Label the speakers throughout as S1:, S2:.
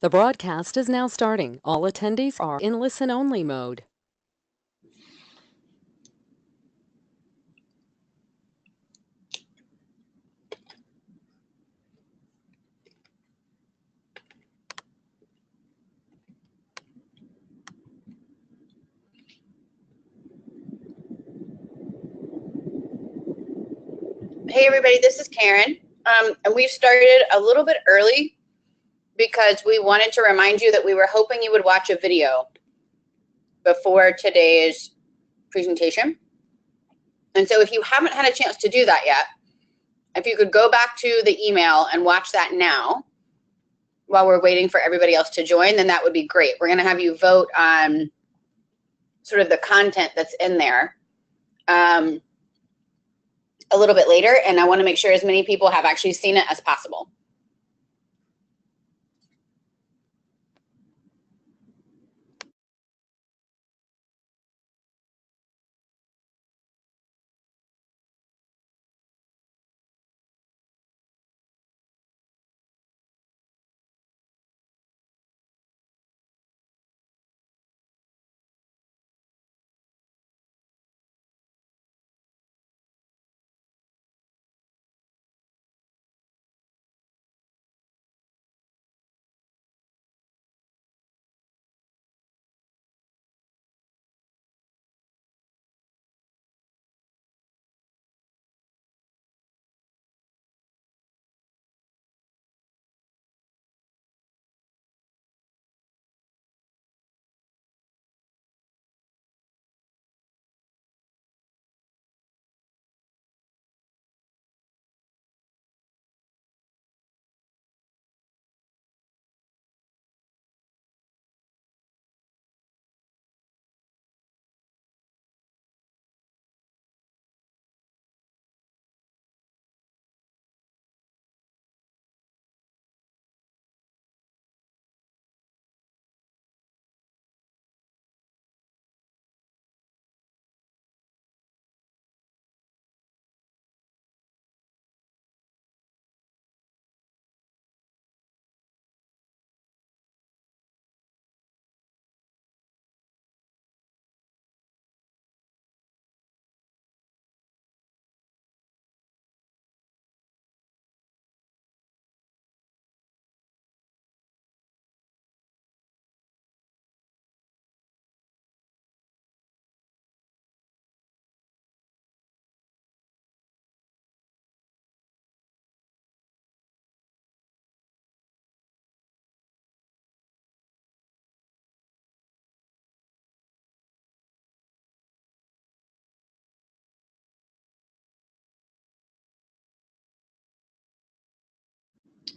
S1: The broadcast is now starting. All attendees are in listen-only mode.
S2: Hey everybody, this is Karen. And we've started a little bit early because we wanted to remind you that we were hoping you would watch a video before today's presentation. And so if you haven't had a chance to do that yet, if you could go back to the email and watch that now while we're waiting for everybody else to join, then that would be great. We're going to have you vote on sort of the content that's in there a little bit later, and I want to make sure as many people have actually seen it as possible.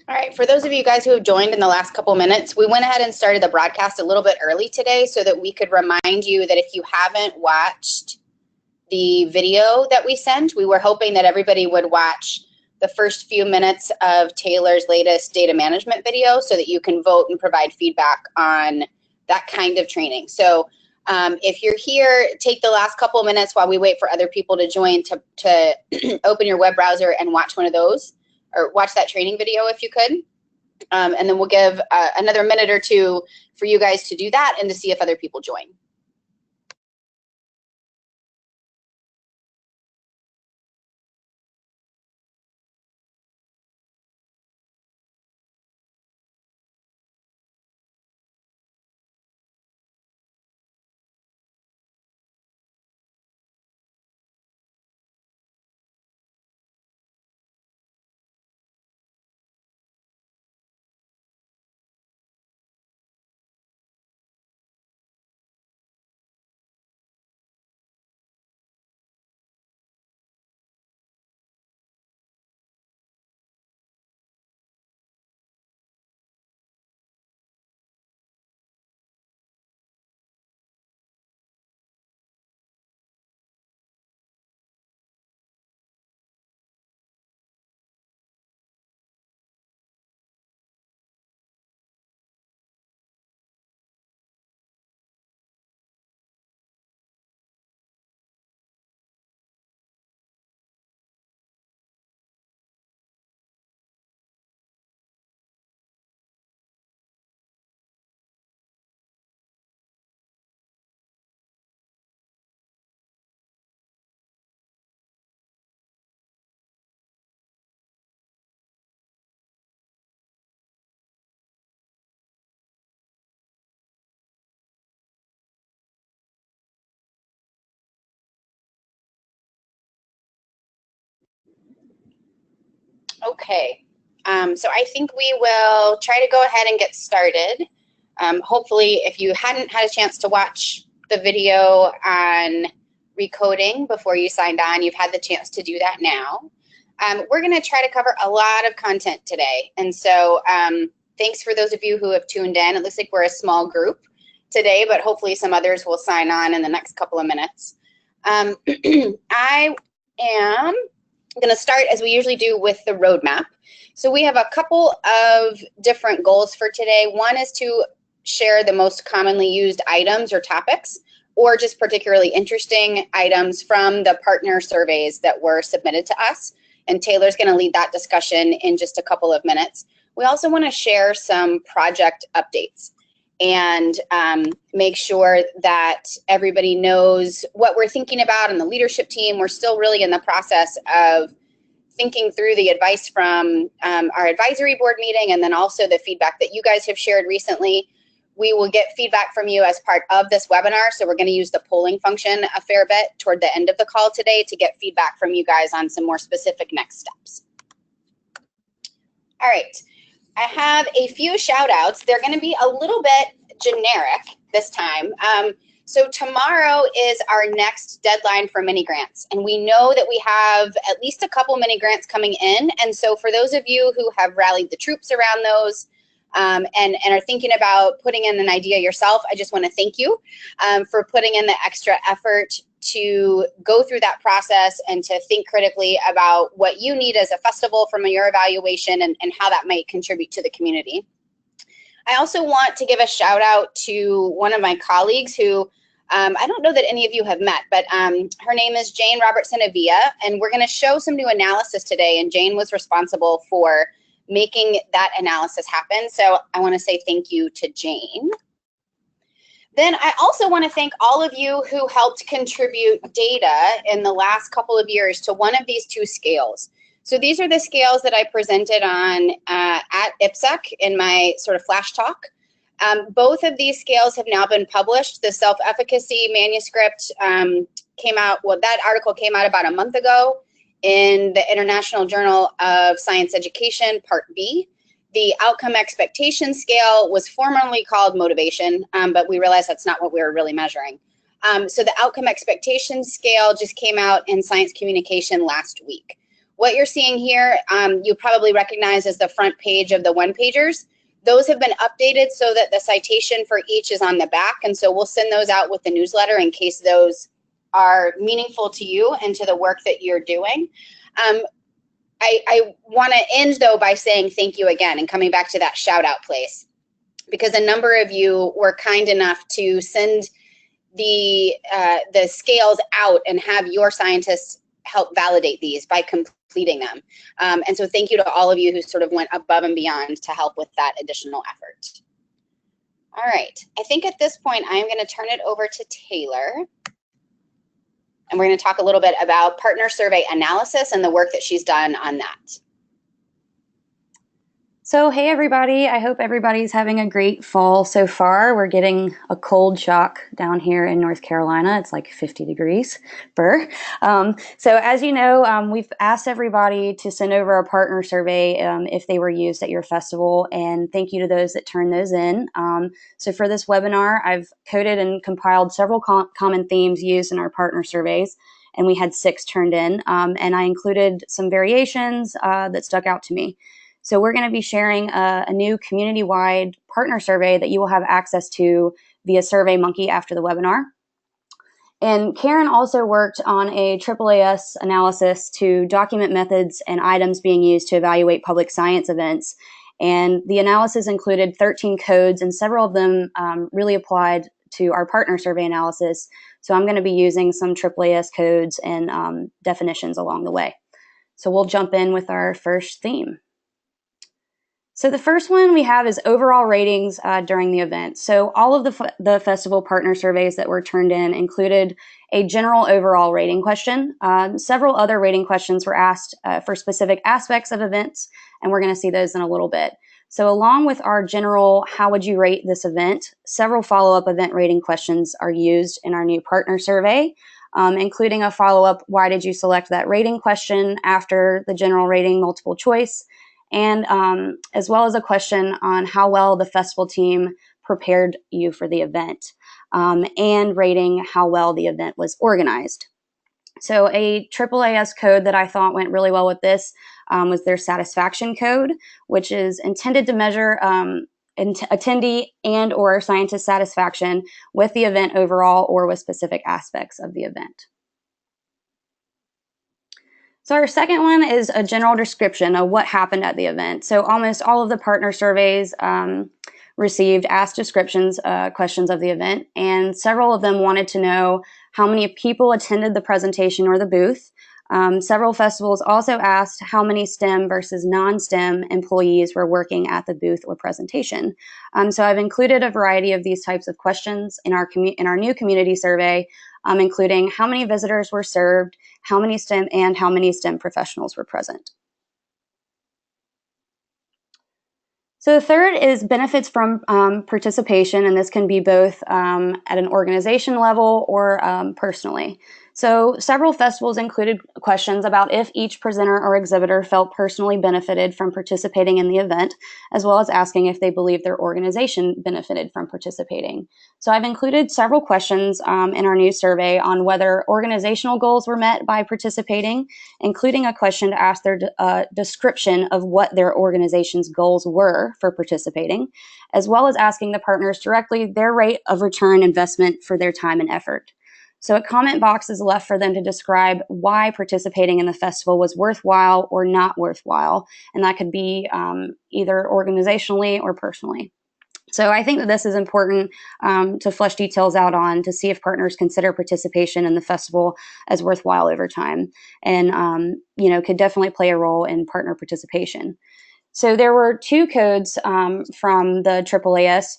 S2: All right, for those of you guys who have joined in the last couple minutes, we went ahead and started the broadcast a little bit early today so that we could remind you that if you haven't watched the video that we sent, we were hoping that everybody would watch the first few minutes of Taylor's latest data management video so that you can vote and provide feedback on that kind of training. So if you're here, take the last couple minutes while we wait for other people to join to open your web browser and watch one of those, or watch that training video if you could. And then we'll give another minute or two for you guys to do that and to see if other people join. Okay, so I think we will try to go ahead and get started. Hopefully, if you hadn't had a chance to watch the video on recoding before you signed on, you've had the chance to do that now. We're going to try to cover a lot of content today, and so thanks for those of you who have tuned in. It looks like we're a small group today, but hopefully some others will sign on in the next couple of minutes. I am going to start, as we usually do, with the roadmap. So we have a couple of different goals for today. One is to share the most commonly used items or topics, or just particularly interesting items from the partner surveys that were submitted to us. And Taylor's going to lead that discussion in just a couple of minutes. We also want to share some project updates and make sure that everybody knows what we're thinking about in the leadership team. We're still really in the process of thinking through the advice from our advisory board meeting, and then also the feedback that you guys have shared recently. We will get feedback from you as part of this webinar, so we're going to use the polling function a fair bit toward the end of the call today to get feedback from you guys on some more specific next steps. All right. I have a few shout outs. They're going to be a little bit generic this time. So tomorrow is our next deadline for mini grants, and we know that we have at least a couple mini grants coming in. And so for those of you who have rallied the troops around those and are thinking about putting in an idea yourself, I just want to thank you for putting in the extra effort to go through that process and to think critically about what you need as a festival from your evaluation and how that might contribute to the community. I also want to give a shout out to one of my colleagues who I don't know that any of you have met, but her name is Jane Robertson-Avia, and we're going to show some new analysis today, and Jane was responsible for making that analysis happen. So I want to say thank you to Jane. Then I also want to thank all of you who helped contribute data in the last couple of years to one of these two scales. So these are the scales that I presented on at IPSEC in my sort of flash talk. Both of these scales have now been published. The self-efficacy manuscript came out, well, that article came out about a month ago in the International Journal of Science Education, Part B. The outcome expectation scale was formerly called motivation, but we realized that's not what we were really measuring. So the outcome expectation scale just came out in Science Communication last week. What you're seeing here, you probably recognize as the front page of the one-pagers. Those have been updated so that the citation for each is on the back, and so we'll send those out with the newsletter in case those are meaningful to you and to the work that you're doing. I want to end, though, by saying thank you again and coming back to that shout out place, because a number of you were kind enough to send the scales out and have your scientists help validate these by completing them. And so thank you to all of you who sort of went above and beyond to help with that additional effort. All right, I think at this point I'm going to turn it over to Taylor. And we're going to talk a little bit about partner survey analysis and the work that she's done on that.
S3: So, hey everybody, I hope everybody's having a great fall so far. We're getting a cold shock down here in North Carolina. It's like 50 degrees. So as you know, we've asked everybody to send over a partner survey if they were used at your festival, and thank you to those that turned those in. So for this webinar, I've coded and compiled several common themes used in our partner surveys, and we had 6 turned in, and I included some variations that stuck out to me. So we're going to be sharing a new community-wide partner survey that you will have access to via SurveyMonkey after the webinar. And Karen also worked on a AAAS analysis to document methods and items being used to evaluate public science events. And the analysis included 13 codes, and several of them really applied to our partner survey analysis. So I'm going to be using some AAAS codes and definitions along the way. So we'll jump in with our first theme. So the first one we have is overall ratings during the event. So all of the festival partner surveys that were turned in included a general overall rating question. Several other rating questions were asked for specific aspects of events, and we're going to see those in a little bit. So along with our general how would you rate this event, several follow-up event rating questions are used in our new partner survey. including a follow-up, why did you select that rating question after the general rating multiple choice, and as well as a question on how well the festival team prepared you for the event, and rating how well the event was organized. So a AAAS code that I thought went really well with this was their satisfaction code, which is intended to measure attendee and or scientist satisfaction with the event overall or with specific aspects of the event. So our second one is a general description of what happened at the event. So almost all of the partner surveys received asked descriptions, questions of the event, and several of them wanted to know how many people attended the presentation or the booth. Several festivals also asked how many STEM versus non-STEM employees were working at the booth or presentation. So I've included a variety of these types of questions in our new community survey, including how many visitors were served, how many STEM professionals were present. So the third is benefits from participation, and this can be both at an organization level or personally. So several festivals included questions about if each presenter or exhibitor felt personally benefited from participating in the event, as well as asking if they believe their organization benefited from participating. So I've included several questions in our new survey on whether organizational goals were met by participating, including a question to ask their description of what their organization's goals were for participating, as well as asking the partners directly their rate of return investment for their time and effort. So a comment box is left for them to describe why participating in the festival was worthwhile or not worthwhile, and that could be either organizationally or personally. So I think that this is important to flesh details out on to see if partners consider participation in the festival as worthwhile over time, and could definitely play a role in partner participation. So there were two codes from the AAAS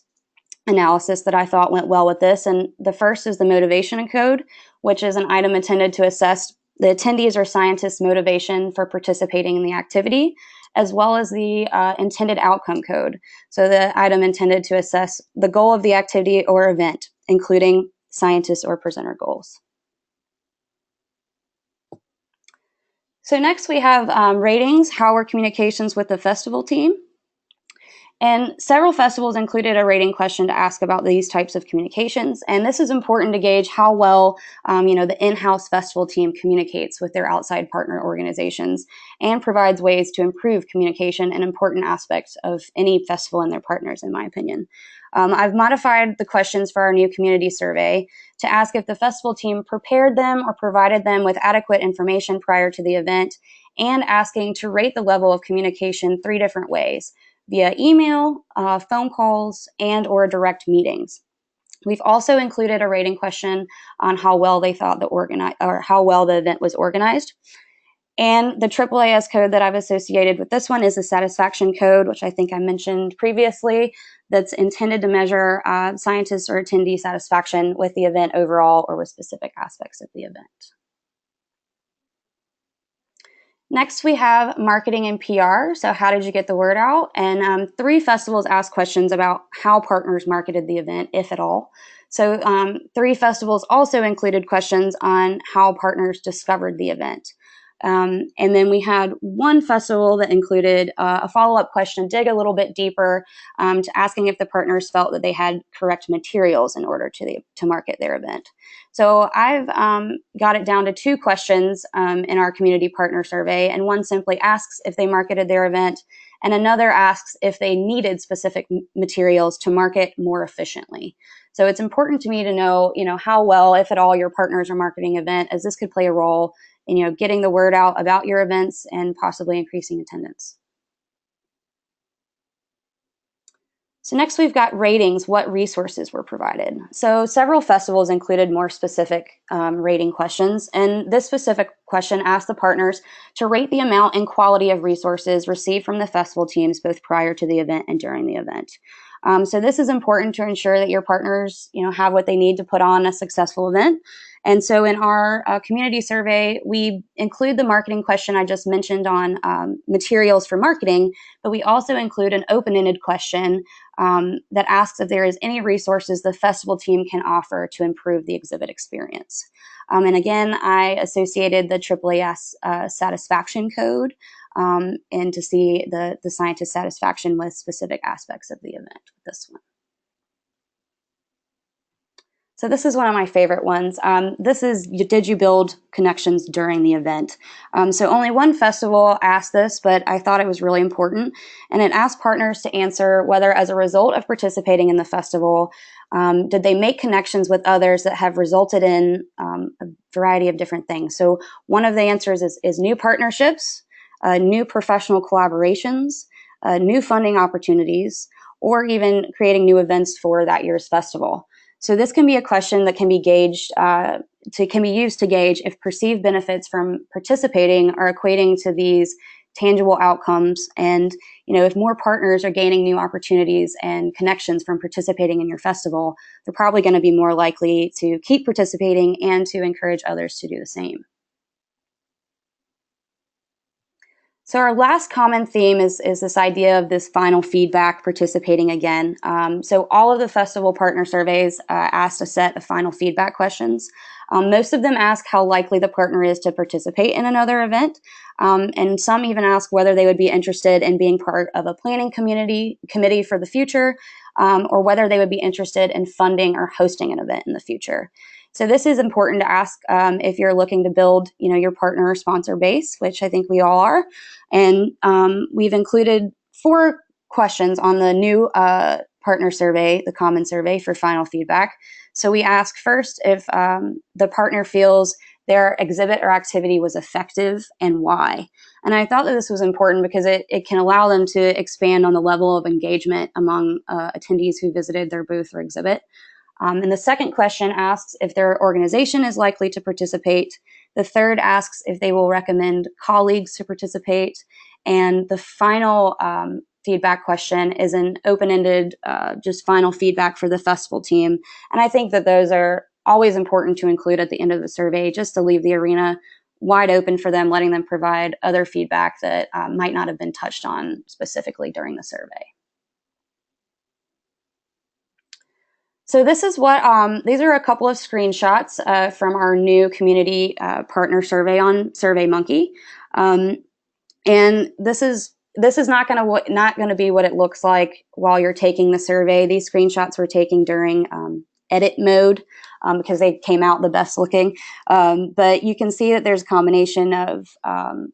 S3: analysis that I thought went well with this. And the first is the motivation code, which is an item intended to assess the attendees or scientists' motivation for participating in the activity, as well as the intended outcome code. So the item intended to assess the goal of the activity or event, including scientist or presenter goals. So next we have ratings, how were communications with the festival team? And several festivals included a rating question to ask about these types of communications. And this is important to gauge how well, the in-house festival team communicates with their outside partner organizations and provides ways to improve communication and important aspects of any festival and their partners, in my opinion. I've modified the questions for our new community survey to ask if the festival team prepared them or provided them with adequate information prior to the event, and asking to rate the level of communication 3 different ways: via email, phone calls, and or direct meetings. We've also included a rating question on how well they thought how well the event was organized. And the AAAS code that I've associated with this one is the satisfaction code, which I think I mentioned previously, that's intended to measure scientists or attendee satisfaction with the event overall or with specific aspects of the event. Next, we have marketing and PR. So how did you get the word out? And 3 festivals asked questions about how partners marketed the event, if at all. So 3 festivals also included questions on how partners discovered the event. And then we had 1 festival that included a follow-up question, dig a little bit deeper to asking if the partners felt that they had correct materials in order to market their event. So I've got it down to 2 questions in our community partner survey, and one simply asks if they marketed their event, and another asks if they needed specific materials to market more efficiently. So it's important to me to know, how well, if at all, your partners are marketing event, as this could play a role in, getting the word out about your events and possibly increasing attendance. So next we've got ratings, what resources were provided. So several festivals included more specific rating questions, and this specific question asked the partners to rate the amount and quality of resources received from the festival teams both prior to the event and during the event. So this is important to ensure that your partners, have what they need to put on a successful event. And so in our community survey, we include the marketing question I just mentioned on materials for marketing, but we also include an open-ended question that asks if there is any resources the festival team can offer to improve the exhibit experience. And again, I associated the AAAS satisfaction code and to see the scientist satisfaction with specific aspects of the event with this one. So this is one of my favorite ones. This is, did you build connections during the event? So only one festival asked this, but I thought it was really important. And it asked partners to answer whether as a result of participating in the festival, did they make connections with others that have resulted in a variety of different things. So one of the answers is new partnerships, new professional collaborations, new funding opportunities, or even creating new events for that year's festival. So this can be a question that can be gauged, can be used to gauge if perceived benefits from participating are equating to these tangible outcomes, and if more partners are gaining new opportunities and connections from participating in your festival, they're probably going to be more likely to keep participating and to encourage others to do the same. So our last common theme is this idea of this final feedback, participating again. So all of the festival partner surveys asked a set of final feedback questions. Most of them ask how likely the partner is to participate in another event. And some even ask whether they would be interested in being part of a planning committee for the future, or whether they would be interested in funding or hosting an event in the future. So this is important to ask if you're looking to build, your partner or sponsor base, which I think we all are. And we've included 4 questions on the new partner survey, the common survey for final feedback. So we ask first if the partner feels their exhibit or activity was effective and why. And I thought that this was important because it can allow them to expand on the level of engagement among attendees who visited their booth or exhibit. And the second question asks if their organization is likely to participate. The third asks if they will recommend colleagues to participate. And the final feedback question is an open-ended, just final feedback for the festival team. And I think that those are always important to include at the end of the survey, just to leave the arena wide open for them, letting them provide other feedback that might not have been touched on specifically during the survey. So this is what, these are a couple of screenshots from our new community partner survey on SurveyMonkey. And this is not going to be what it looks like while you're taking the survey. These screenshots were taken during edit mode because they came out the best looking. But you can see that there's a combination of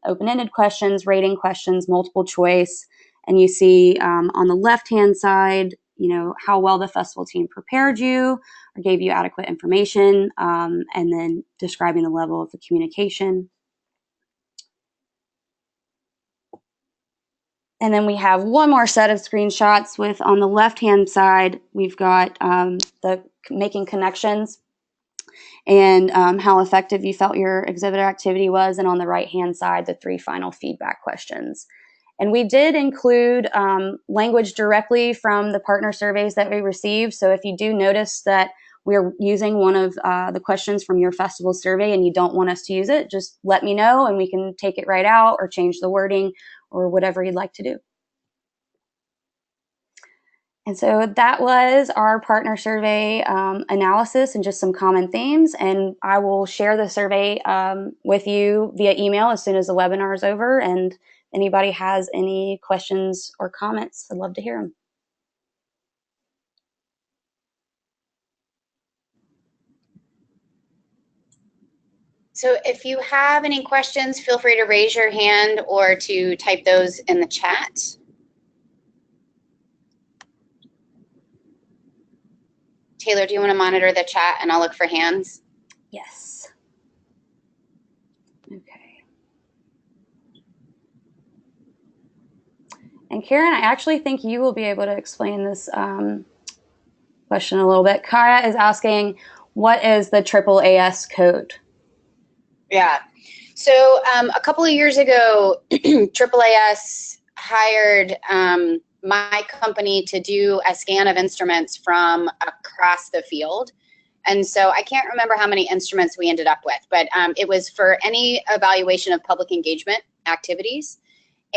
S3: open-ended questions, rating questions, multiple choice, and you see on the left-hand side, how well the festival team prepared you or gave you adequate information, and then describing the level of the communication. And then we have one more set of screenshots with, on the left-hand side, we've got the making connections and how effective you felt your exhibitor activity was, and on the right-hand side, the 3 final feedback questions. And we did include language directly from the partner surveys that we received. So if you do notice that we're using one of the questions from your festival survey and you don't want us to use it, just let me know and we can take it right out or change the wording or whatever you'd like to do. And so that was our partner survey analysis and just some common themes. And I will share the survey with you via email as soon as the webinar is over. And anybody has any questions or comments, I'd love to hear them.
S2: So if you have any questions, feel free to raise your hand or to type those in the chat. Taylor, do you want to monitor the chat and I'll look for hands?
S3: Yes. Okay. And Karen, I actually think you will be able to explain this question a little bit. Kaya is asking, what is the AAAS code?
S2: Yeah. So a couple of years ago, AAAS hired my company to do a scan of instruments from across the field. And so I can't remember how many instruments we ended up with, but it was for any evaluation of public engagement activities.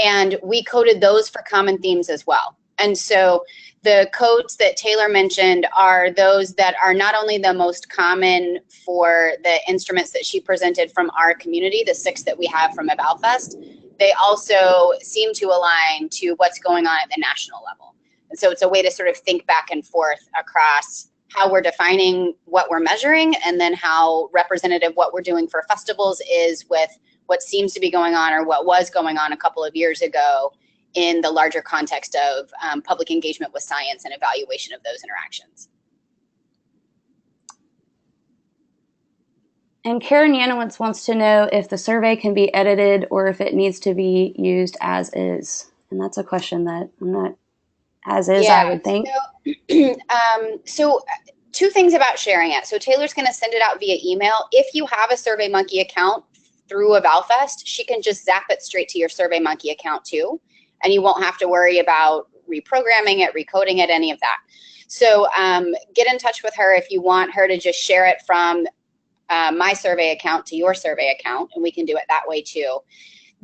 S2: And we coded those for common themes as well. And so the codes that Taylor mentioned are those that are not only the most common for the instruments that she presented from our community, the 6 that we have from EvalFest, they also seem to align to what's going on at the national level. And so it's a way to sort of think back and forth across how we're defining what we're measuring, and then how representative what we're doing for festivals is with what seems to be going on, or what was going on a couple of years ago, in the larger context of public engagement with science and evaluation of those interactions.
S3: And Karen Yanowitz wants to know if the survey can be edited or if it needs to be used as is. And that's a question that I'm not as is, yeah, I would think.
S2: So 2 things about sharing it. So Taylor's going to send it out via email. If you have a SurveyMonkey account through EvalFest, she can just zap it straight to your SurveyMonkey account too. And you won't have to worry about reprogramming it, recoding it, any of that. So get in touch with her if you want her to just share it from my survey account to your survey account, and we can do it that way too.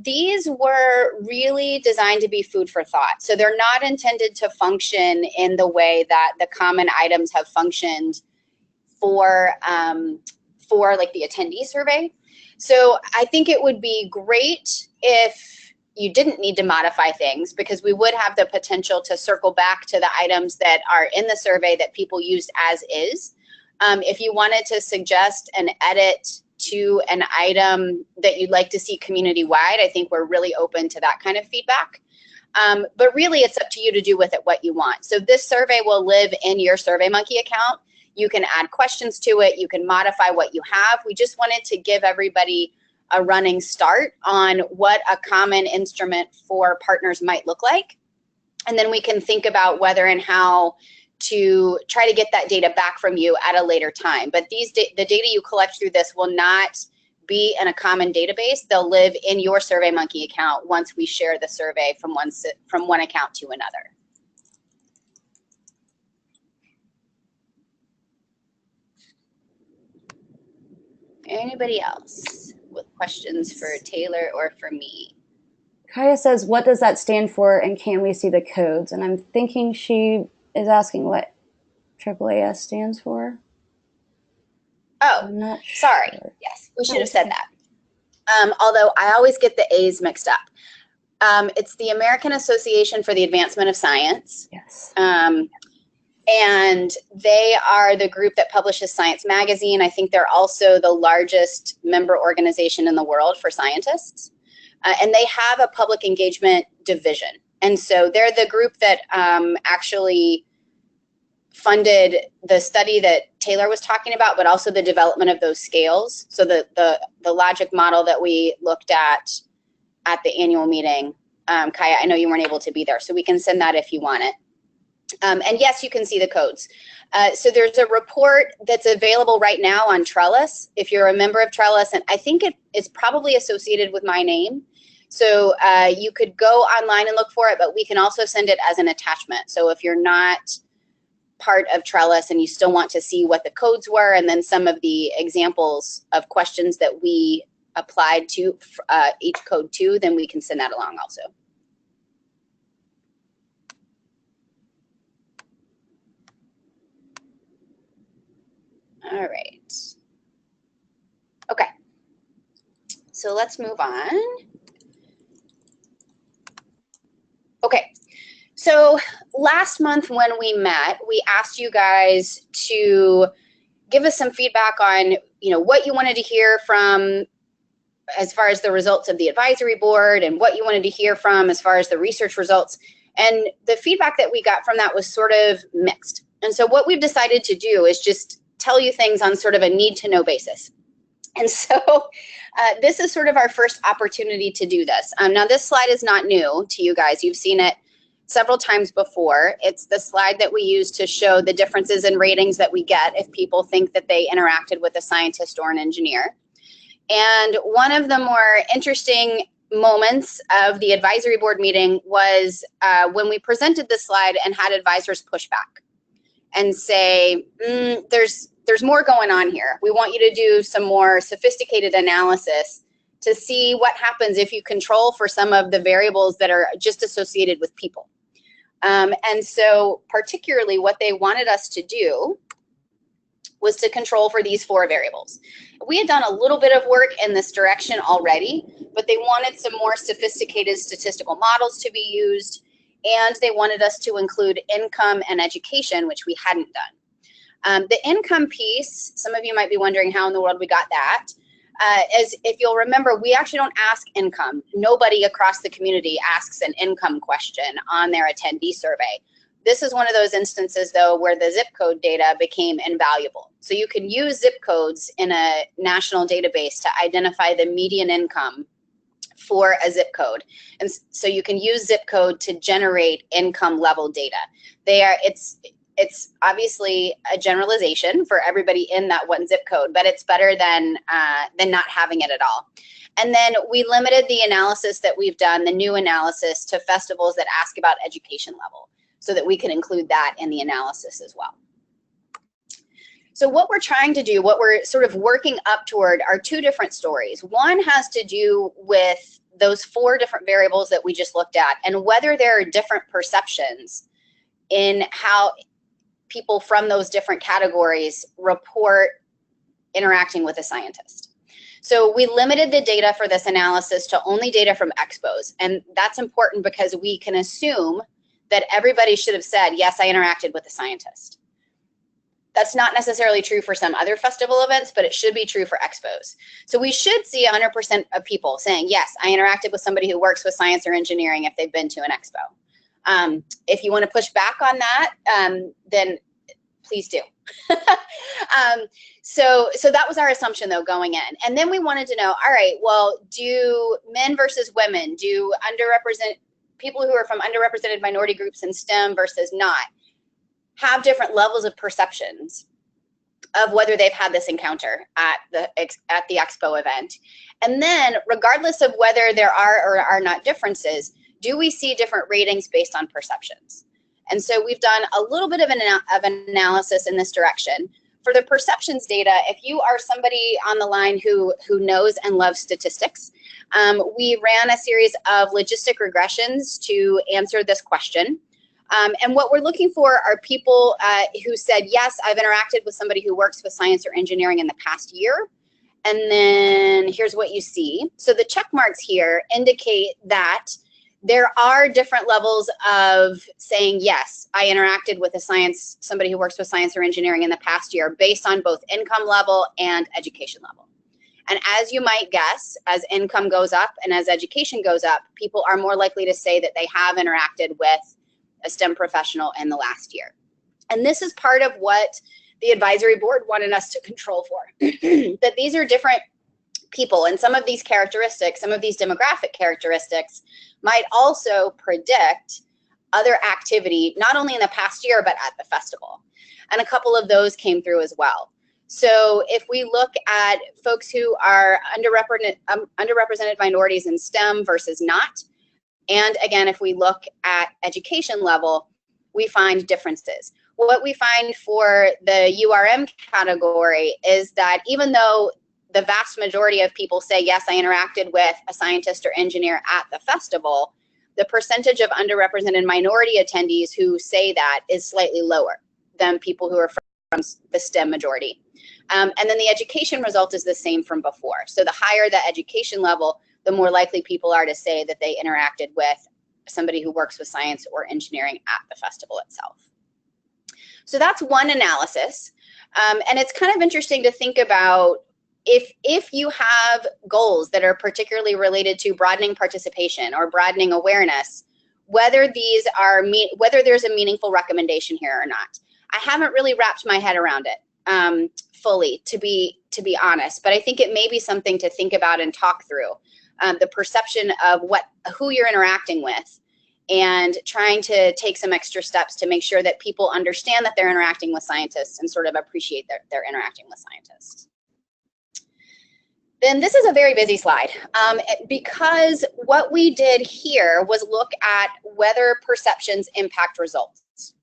S2: These were really designed to be food for thought. So they're not intended to function in the way that the common items have functioned for like the attendee survey. So I think it would be great if you didn't need to modify things, because we would have the potential to circle back to the items that are in the survey that people used as is. If you wanted to suggest an edit to an item that you'd like to see community-wide, I think we're really open to that kind of feedback. But really, it's up to you to do with it what you want. So this survey will live in your SurveyMonkey account. You can add questions to it. You can modify what you have. We just wanted to give everybody a running start on what a common instrument for partners might look like. And then we can think about whether and how to try to get that data back from you at a later time. But the data you collect through this will not be in a common database. They'll live in your SurveyMonkey account once we share the survey from one account to another. Anybody else with questions for Taylor or for me?
S3: Kaya says, what does that stand for, and can we see the codes? And I'm thinking she is asking what AAAS stands for.
S2: Oh,
S3: I'm not
S2: sorry.
S3: Sure.
S2: Yes, we should have said that. Although I always get the A's mixed up. It's the American Association for the Advancement of Science.
S3: Yes.
S2: And they are the group that publishes Science Magazine. I think they're also the largest member organization in the world for scientists. And they have a public engagement division. And so they're the group that actually funded the study that Taylor was talking about, but also the development of those scales. So the logic model that we looked at the annual meeting, Kaya, I know you weren't able to be there, so we can send that if you want it. And yes, you can see the codes. So there's a report that's available right now on Trellis, if you're a member of Trellis, and I think it's probably associated with my name. So you could go online and look for it, but we can also send it as an attachment. So if you're not part of Trellis and you still want to see what the codes were, and then some of the examples of questions that we applied to each code to, then we can send that along also. All right. Okay. So let's move on. Okay. So last month when we met, we asked you guys to give us some feedback on, what you wanted to hear from as far as the results of the advisory board, and what you wanted to hear from as far as the research results. And the feedback that we got from that was sort of mixed. And so what we've decided to do is just tell you things on sort of a need-to-know basis. And so this is sort of our first opportunity to do this. Now, this slide is not new to you guys. You've seen it several times before. It's the slide that we use to show the differences in ratings that we get if people think that they interacted with a scientist or an engineer. And one of the more interesting moments of the advisory board meeting was when we presented this slide and had advisors push back. and say, there's more going on here. We want you to do some more sophisticated analysis to see what happens if you control for some of the variables that are just associated with people. And so particularly what they wanted us to do was to control for these 4 variables. We had done a little bit of work in this direction already, but they wanted some more sophisticated statistical models to be used, and they wanted us to include income and education, which we hadn't done. The income piece, some of you might be wondering how in the world we got that. As if you'll remember, we actually don't ask income. Nobody across the community asks an income question on their attendee survey. This is one of those instances, though, where the zip code data became invaluable. So you can use zip codes in a national database to identify the median income for a zip code. And so you can use zip code to generate income level data. It's obviously a generalization for everybody in that one zip code, but it's better than not having it at all. And then we limited the analysis that we've done, the new analysis, to festivals that ask about education level, so that we can include that in the analysis as well. So what we're trying to do, what we're sort of working up toward, are 2 different stories. One has to do with those 4 different variables that we just looked at, and whether there are different perceptions in how people from those different categories report interacting with a scientist. So we limited the data for this analysis to only data from expos, and that's important because we can assume that everybody should have said, yes, I interacted with a scientist. That's not necessarily true for some other festival events, but it should be true for expos. So we should see 100% of people saying, yes, I interacted with somebody who works with science or engineering if they've been to an expo. If you want to push back on that, then please do. So that was our assumption, though, going in. And then we wanted to know, all right, well, do men versus women, do people who are from underrepresented minority groups in STEM versus not, have different levels of perceptions of whether they've had this encounter at the expo event? And then, regardless of whether there are or are not differences, do we see different ratings based on perceptions? And so we've done a little bit of an analysis in this direction. For the perceptions data, if you are somebody on the line who knows and loves statistics, we ran a series of logistic regressions to answer this question. And what we're looking for are people who said, yes, I've interacted with somebody who works with science or engineering in the past year. And then here's what you see. So the check marks here indicate that there are different levels of saying, yes, I interacted with somebody who works with science or engineering in the past year, based on both income level and education level. And as you might guess, as income goes up and as education goes up, people are more likely to say that they have interacted with a STEM professional in the last year. And this is part of what the advisory board wanted us to control for, that these are different people, and some of these characteristics, some of these demographic characteristics might also predict other activity, not only in the past year, but at the festival. And a couple of those came through as well. So if we look at folks who are underrepresented minorities in STEM versus not, and again, if we look at education level, we find differences. What we find for the URM category is that even though the vast majority of people say, yes, I interacted with a scientist or engineer at the festival, the percentage of underrepresented minority attendees who say that is slightly lower than people who are from the STEM majority. And then the education result is the same from before. So the higher the education level, the more likely people are to say that they interacted with somebody who works with science or engineering at the festival itself. So that's one analysis. And it's kind of interesting to think about if you have goals that are particularly related to broadening participation or broadening awareness, whether there's a meaningful recommendation here or not. I haven't really wrapped my head around it fully, to be honest, but I think it may be something to think about and talk through. The perception of who you're interacting with, and trying to take some extra steps to make sure that people understand that they're interacting with scientists and sort of appreciate that they're interacting with scientists. Then this is a very busy slide, because what we did here was look at whether perceptions impact results.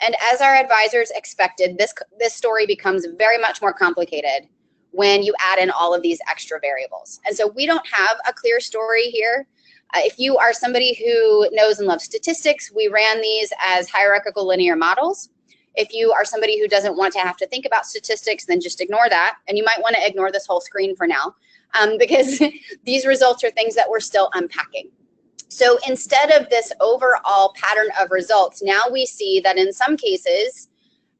S2: And as our advisors expected, this story becomes very much more complicated when you add in all of these extra variables. And so we don't have a clear story here. If you are somebody who knows and loves statistics, we ran these as hierarchical linear models. If you are somebody who doesn't want to have to think about statistics, then just ignore that. And you might want to ignore this whole screen for now, because these results are things that we're still unpacking. So instead of this overall pattern of results, now we see that in some cases,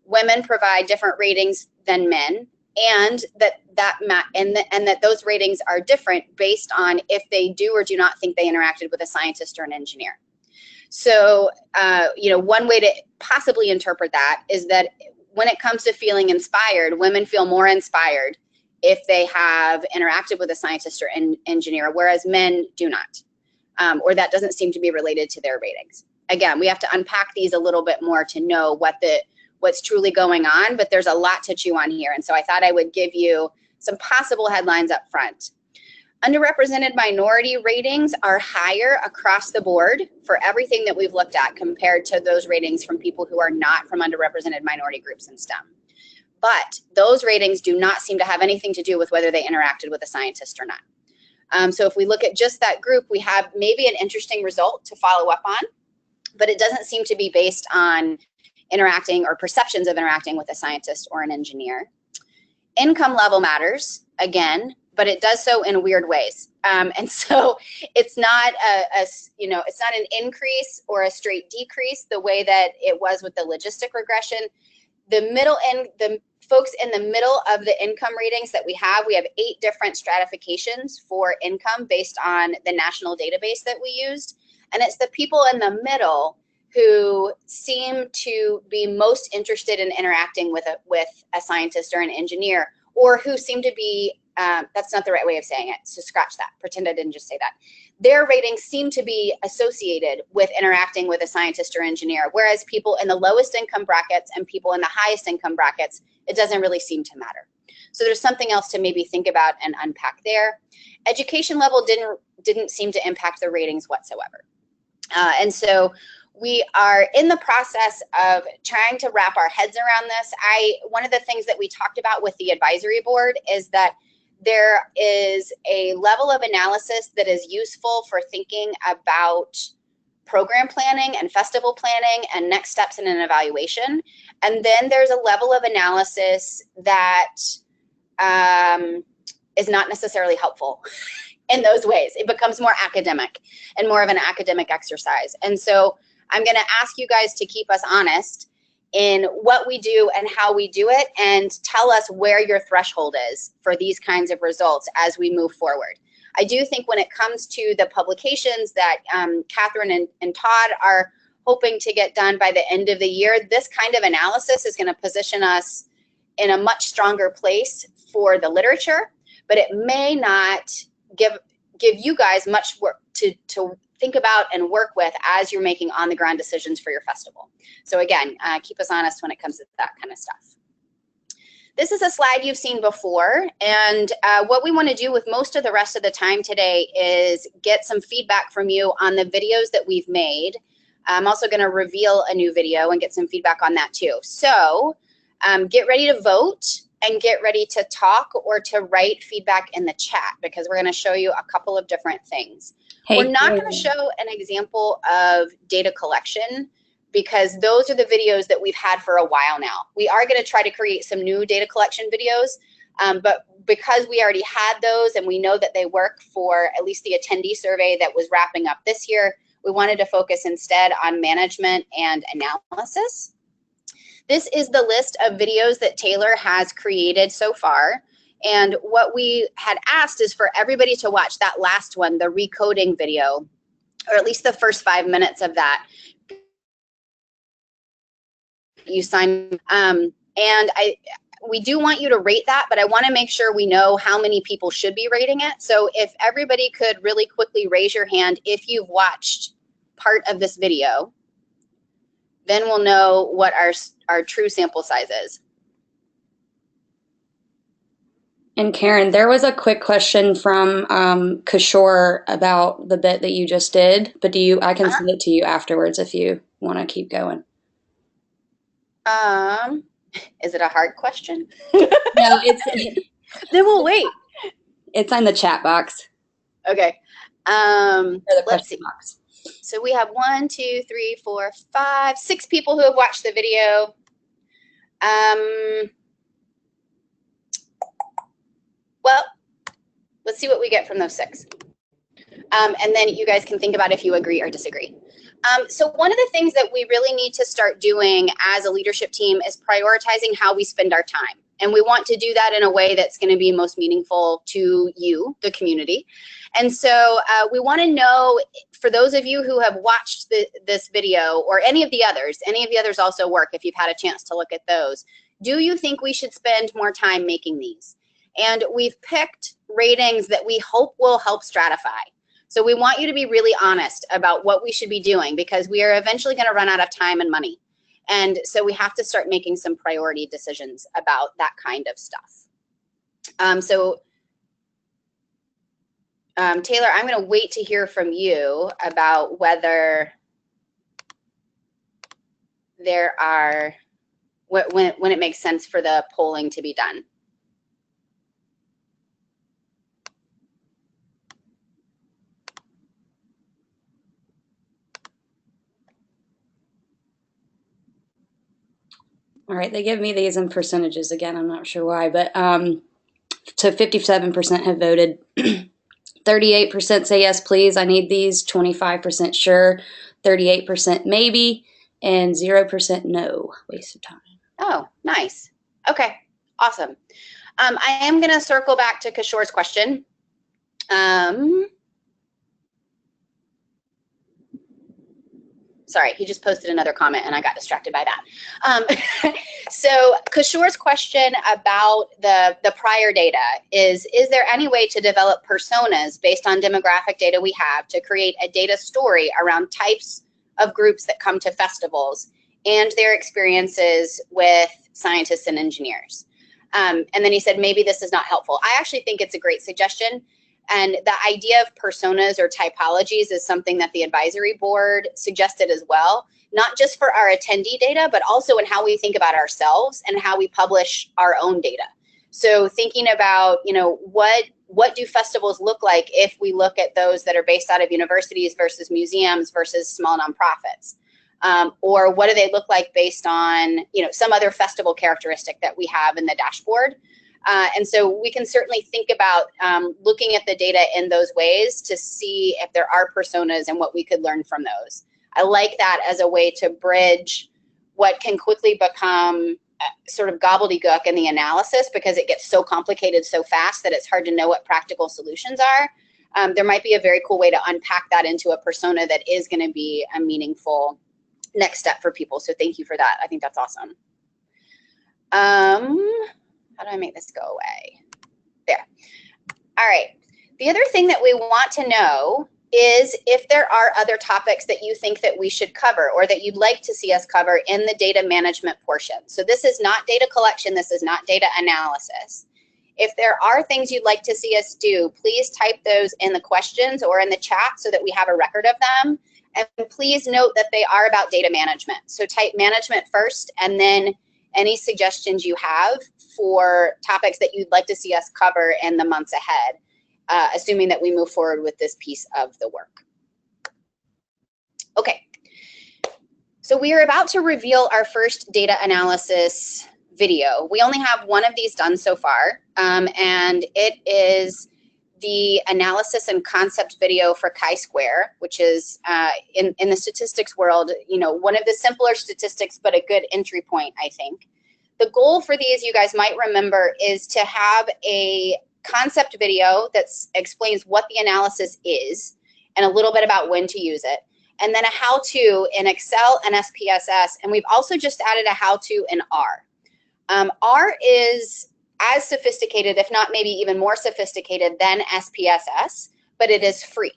S2: women provide different ratings than men, and that those ratings are different based on if they do or do not think they interacted with a scientist or an engineer. So, one way to possibly interpret that is that when it comes to feeling inspired, women feel more inspired if they have interacted with a scientist or an engineer, whereas men do not, or that doesn't seem to be related to their ratings. Again, we have to unpack these a little bit more to know what's truly going on, but there's a lot to chew on here. And so I thought I would give you some possible headlines up front. Underrepresented minority ratings are higher across the board for everything that we've looked at compared to those ratings from people who are not from underrepresented minority groups in STEM. But those ratings do not seem to have anything to do with whether they interacted with a scientist or not. So if we look at just that group, we have maybe an interesting result to follow up on, but it doesn't seem to be based on interacting or perceptions of interacting with a scientist or an engineer. Income level matters, again, but it does so in weird ways. And so it's not it's not an increase or a straight decrease the way that it was with the logistic regression. The folks in the middle of the income ratings that we have 8 different stratifications for income based on the national database that we used. And it's the people in the middle who seem to be most interested in interacting with a scientist or an engineer, or who seem to be, that's not the right way of saying it, so scratch that, pretend I didn't just say that. Their ratings seem to be associated with interacting with a scientist or engineer, whereas people in the lowest income brackets and people in the highest income brackets, it doesn't really seem to matter. So there's something else to maybe think about and unpack there. Education level didn't seem to impact the ratings whatsoever. And so we are in the process of trying to wrap our heads around this. One of the things that we talked about with the advisory board is that there is a level of analysis that is useful for thinking about program planning and festival planning and next steps in an evaluation. And then there's a level of analysis that is not necessarily helpful in those ways. It becomes more academic and more of an academic exercise. And so I'm going to ask you guys to keep us honest in what we do and how we do it, and tell us where your threshold is for these kinds of results as we move forward. I do think when it comes to the publications that Catherine and Todd are hoping to get done by the end of the year, this kind of analysis is going to position us in a much stronger place for the literature, but it may not give you guys much work to think about and work with as you're making on-the-ground decisions for your festival. So again, keep us honest when it comes to that kind of stuff. This is a slide you've seen before, and what we want to do with most of the rest of the time today is get some feedback from you on the videos that we've made. I'm also going to reveal a new video and get some feedback on that too. So get ready to vote and get ready to talk or to write feedback in the chat, because we're going to show you a couple of different things. Hey, we're not going to show an example of data collection, because those are the videos that we've had for a while now. We are going to try to create some new data collection videos, but because we already had those and we know that they work for at least the attendee survey that was wrapping up this year, we wanted to focus instead on management and analysis. This is the list of videos that Taylor has created so far. And what we had asked is for everybody to watch that last one, the recoding video, or at least the first 5 minutes of that. You sign, we do want you to rate that, but I want to make sure we know how many people should be rating it. So if everybody could really quickly raise your hand if you've watched part of this video, then we'll know what our true sample size is.
S3: And Karen, there was a quick question from Kishore about the bit that you just did, but I can send it to you afterwards if you want to keep going.
S2: Is it a hard question?
S3: No,
S2: Then we'll wait.
S3: it's in the chat box.
S2: Okay.
S3: Or the
S2: Let's see.
S3: question box.
S2: So we have 1, 2, 3, 4, 5, 6 people who have watched the video. Well, let's see what we get from those 6. And then you guys can think about if you agree or disagree. So one of the things that we really need to start doing as a leadership team is prioritizing how we spend our time. And we want to do that in a way that's going to be most meaningful to you, the community. And so we want to know, for those of you who have watched this video or any of the others also work if you've had a chance to look at those, do you think we should spend more time making these? And we've picked ratings that we hope will help stratify. So we want you to be really honest about what we should be doing, because we are eventually going to run out of time and money. And so we have to start making some priority decisions about that kind of stuff. Taylor, I'm going to wait to hear from you about whether there are, when it makes sense for the polling to be done.
S3: All right, they give me these in percentages again. I'm not sure why, but so 57% have voted. 38% say yes, please, I need these. 25% sure. 38% maybe, and 0% no. Waste of time.
S2: Oh, nice. Okay, awesome. I am going to circle back to Kishore's question. Sorry, he just posted another comment and I got distracted by that. So Kishore's question about the prior data is there any way to develop personas based on demographic data we have to create a data story around types of groups that come to festivals and their experiences with scientists and engineers? And then he said, maybe this is not helpful. I actually think it's a great suggestion. And the idea of personas or typologies is something that the advisory board suggested as well, not just for our attendee data, but also in how we think about ourselves and how we publish our own data. So thinking about, you know, what do festivals look like if we look at those that are based out of universities versus museums versus small nonprofits? Or what do they look like based on, you know, some other festival characteristic that we have in the dashboard? And so we can certainly think about looking at the data in those ways to see if there are personas and what we could learn from those. I like that as a way to bridge what can quickly become sort of gobbledygook in the analysis, because it gets so complicated so fast that it's hard to know what practical solutions are. There might be a very cool way to unpack that into a persona that is going to be a meaningful next step for people. So thank you for that. I think that's awesome. How do I make this go away? There. All right. The other thing that we want to know is if there are other topics that you think that we should cover or that you'd like to see us cover in the data management portion. So this is not data collection. This is not data analysis. If there are things you'd like to see us do, please type those in the questions or in the chat so that we have a record of them. And please note that they are about data management. So type management first, and then any suggestions you have for topics that you'd like to see us cover in the months ahead, assuming that we move forward with this piece of the work. Okay, so we are about to reveal our first data analysis video. We only have one of these done so far, and it is the analysis and concept video for chi-square, which is in the statistics world, you know, one of the simpler statistics, but a good entry point, I think. The goal for these, you guys might remember, is to have a concept video that explains what the analysis is and a little bit about when to use it, and then a how-to in Excel and SPSS, and we've also just added a how-to in R. R is as sophisticated, if not maybe even more sophisticated than SPSS, but it is free.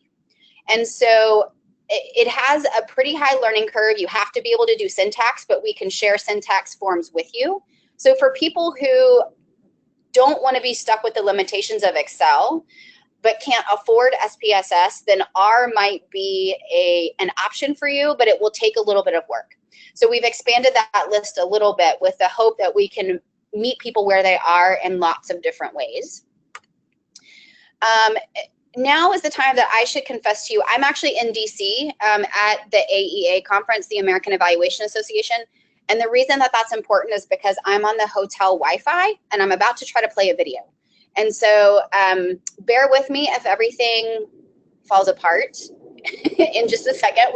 S2: And so it has a pretty high learning curve. You have to be able to do syntax, but we can share syntax forms with you. So for people who don't want to be stuck with the limitations of Excel, but can't afford SPSS, then R might be an option for you, but it will take a little bit of work. So we've expanded that list a little bit with the hope that we can meet people where they are in lots of different ways. Now is the time that I should confess to you, I'm actually in DC at the AEA conference, the American Evaluation Association. And the reason that that's important is because I'm on the hotel Wi-Fi and I'm about to try to play a video. And so bear with me if everything falls apart. In just a second,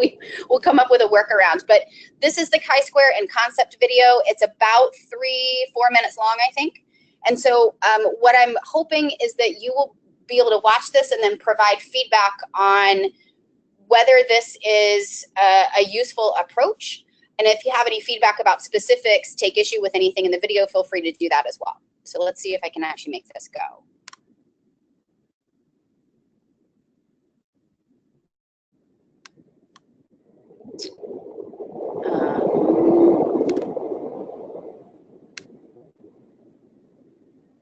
S2: we'll come up with a workaround. But this is the chi-square and concept video. It's about 3-4 minutes long, I think. And so what I'm hoping is that you will be able to watch this and then provide feedback on whether this is a useful approach. And if you have any feedback about specifics, take issue with anything in the video, feel free to do that as well. So let's see if I can actually make this go.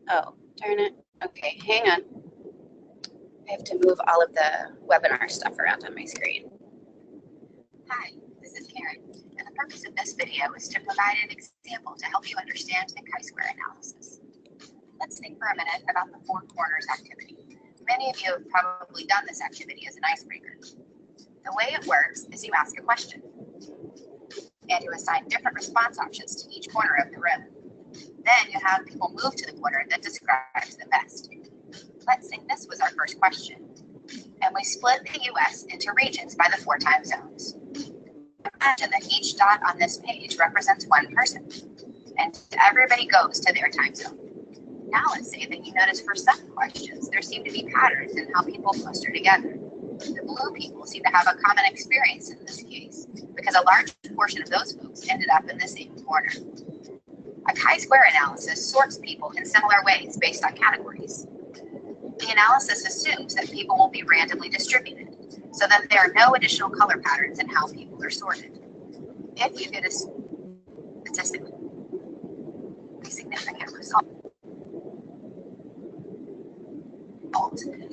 S2: Oh, darn it. Okay, hang on. I have to move all of the webinar stuff around on my screen.
S4: Hi, this is Karen, and the purpose of this video is to provide an example to help you understand the chi-square analysis. Let's think for a minute about the four corners activity. Many of you have probably done this activity as an icebreaker. The way it works is you ask a question, and you assign different response options to each corner of the room. Then you have people move to the corner that describes them best. Let's say this was our first question, and we split the US into regions by the 4 time zones. Imagine that each dot on this page represents one person, and everybody goes to their time zone. Now let's say that you notice for some questions there seem to be patterns in how people cluster together. The blue people seem to have a common experience in this case, because a large portion of those folks ended up in the same corner. A chi-square analysis sorts people in similar ways based on categories. The analysis assumes that people will be randomly distributed, so that there are no additional color patterns in how people are sorted. If you get a statistically significant result,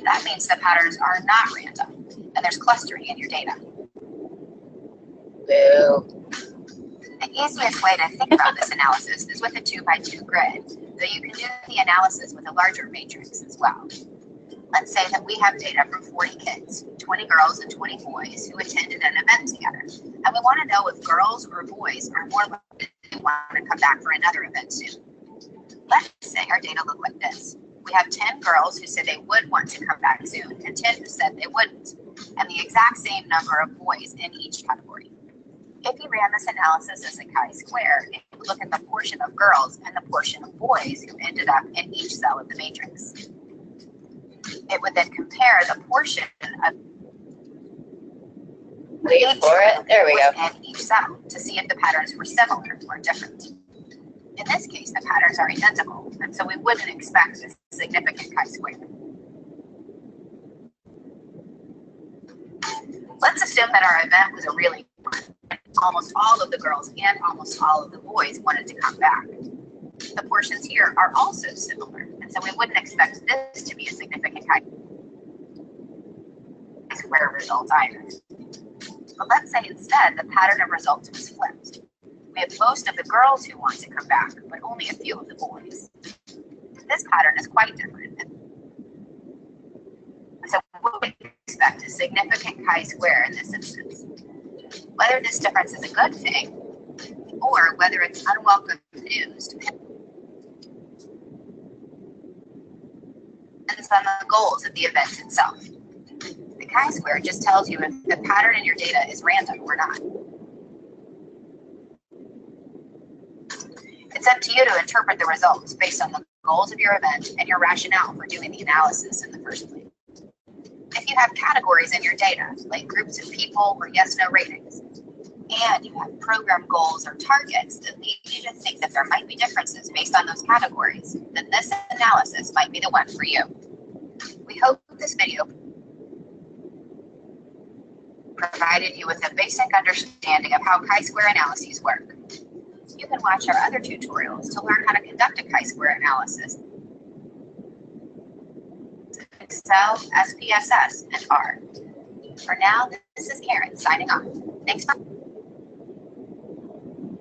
S4: that means the patterns are not random, and there's clustering in your data.
S2: Boo.
S4: The easiest way to think about this analysis is with a 2x2 grid, though you can do the analysis with a larger matrix as well. Let's say that we have data from 40 kids, 20 girls and 20 boys who attended an event together, and we want to know if girls or boys are more likely to want to come back for another event soon. Let's say our data look like this. We have 10 girls who said they would want to come back soon, and 10 who said they wouldn't, and the exact same number of boys in each category. If you ran this analysis as a chi-square, it would look at the portion of girls and the portion of boys who ended up in each cell of the matrix. It would then compare the portion of
S2: Wait for it. There we go.
S4: in each cell to see if the patterns were similar or different. In this case, the patterns are identical, and so we wouldn't expect a significant chi-square. Let's assume that our event was a really fun. Almost all of the girls and almost all of the boys wanted to come back. The portions here are also similar, and so we wouldn't expect this to be a significant chi-square result either. But let's say instead the pattern of results was flipped. We have most of the girls who want to come back, but only a few of the boys. This pattern is quite different. So we would expect a significant chi-square in this instance. Whether this difference is a good thing, or whether it's unwelcome news, depends on the goals of the event itself. The chi-square just tells you if the pattern in your data is random or not. It's up to you to interpret the results based on the goals of your event and your rationale for doing the analysis in the first place. If you have categories in your data, like groups of people or yes/no ratings, and you have program goals or targets that lead you to think that there might be differences based on those categories, then this analysis might be the one for you. We hope this video provided you with a basic understanding of how chi-square analyses work. You can watch our other tutorials to learn how to conduct a chi-square analysis. Excel, SPSS, and R. For now, this is Karen signing off. Thanks for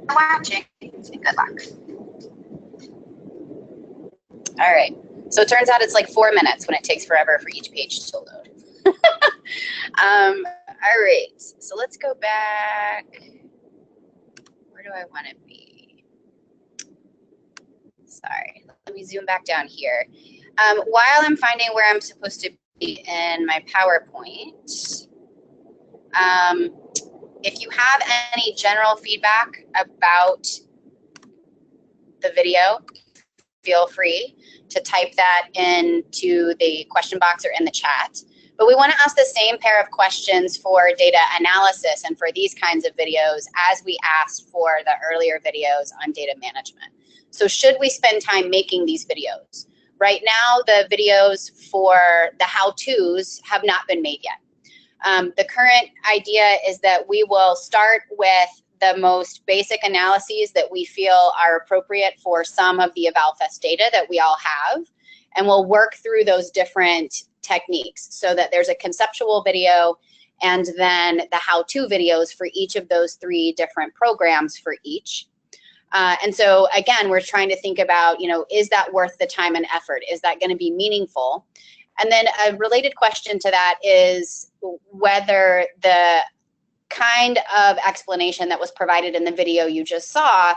S4: watching and good luck.
S2: All right. So it turns out it's like 4 minutes when it takes forever for each page to load. All right. So let's go back. Where do I want to be? Sorry. Let me zoom back down here. While I'm finding where I'm supposed to be in my PowerPoint, if you have any general feedback about the video, feel free to type that into the question box or in the chat. But we want to ask the same pair of questions for data analysis and for these kinds of videos as we asked for the earlier videos on data management. So should we spend time making these videos? Right now, the videos for the how-tos have not been made yet. The current idea is that we will start with the most basic analyses that we feel are appropriate for some of the EvalFest data that we all have, and we'll work through those different techniques so that there's a conceptual video and then the how-to videos for each of those 3 different programs for each. And so again, we're trying to think about, is that worth the time and effort? Is that going to be meaningful? And then a related question to that is whether the kind of explanation that was provided in the video you just saw